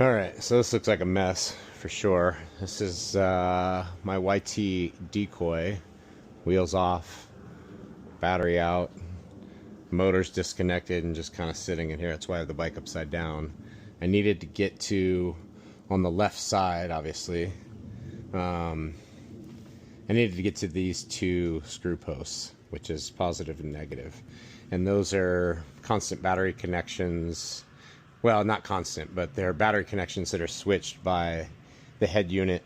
Alright, so this looks like a mess for sure. This is my YT Decoy. Wheels off, battery out, motor's disconnected and just kind of sitting in here. That's why I have the bike upside down. I needed to get to, on the left side obviously, I needed to get to these two screw posts, which is positive and negative. And those are constant battery connections. Well, not constant, but they're battery connections that are switched by the head unit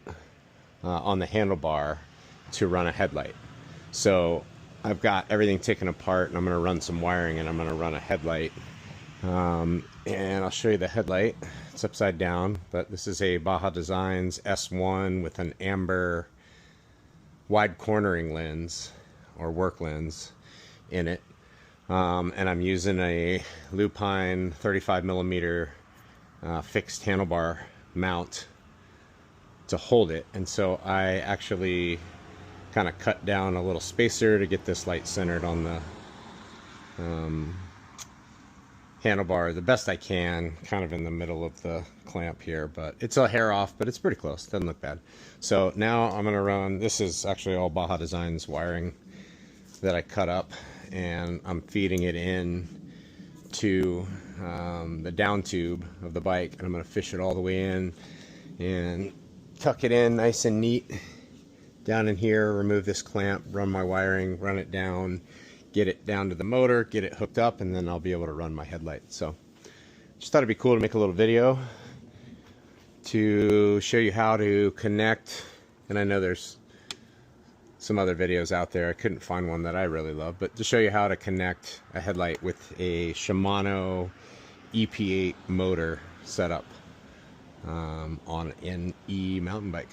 on the handlebar to run a headlight. So I've got everything taken apart, and I'm going to run some wiring, and I'm going to run a headlight. And I'll show you the headlight. It's upside down, but this is a Baja Designs S1 with an amber wide cornering lens or work lens in it. And I'm using a lupine 35mm fixed handlebar mount to hold it. And so I actually kind of cut down a little spacer to get this light centered on the handlebar the best I can, kind of in the middle of the clamp here, but it's a hair off, but it's pretty close. Doesn't look bad. So now I'm gonna run, this is actually all Baja Designs wiring that I cut up, and I'm feeding it in to the down tube of the bike, and I'm going to fish it all the way in and tuck it in nice and neat down in here, remove this clamp, run my wiring, run it down, get it down to the motor, get it hooked up, and then I'll be able to run my headlight. So just thought it'd be cool to make a little video to show you how to connect. And I know there's some other videos out there. I couldn't find one that I really love, but to show you how to connect a headlight with a Shimano EP8 motor setup on an mountain bike.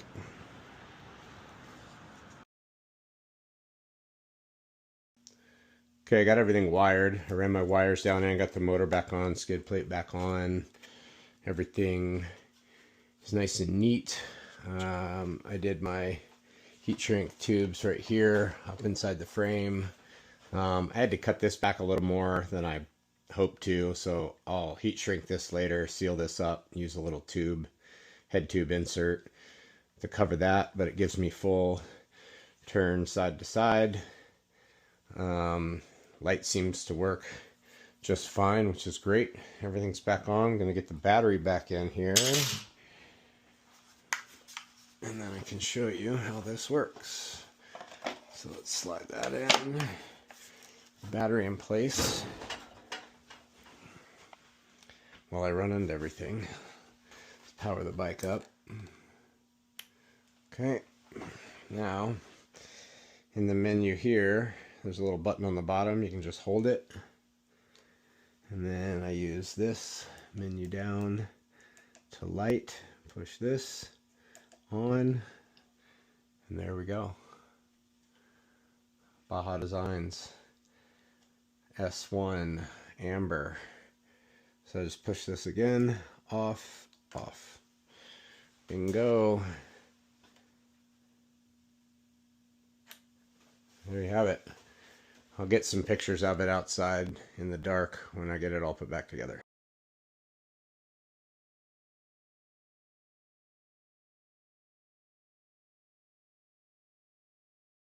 Okay, I got everything wired. I ran my wires down there, got the motor back on, skid plate back on. Everything is nice and neat. I did my heat shrink tubes right here up inside the frame. I had to cut this back a little more than I hoped to, so I'll heat shrink this later, seal this up, use a little tube, head tube insert to cover that, but it gives me full turn side to side. Light seems to work just fine, which is great. Everything's back on. I'm gonna get the battery back in here, and then I can show you how this works. So let's slide that in. Battery in place while I run into everything. Let's power the bike up. Okay, now in the menu here, there's a little button on the bottom. You can just hold it. And then I use this menu down to light. Push this on, and there we go. Baja Designs S1 amber. So I just push this again, off, off. Bingo. There you have it. I'll get some pictures of it outside in the dark when I get it all put back together.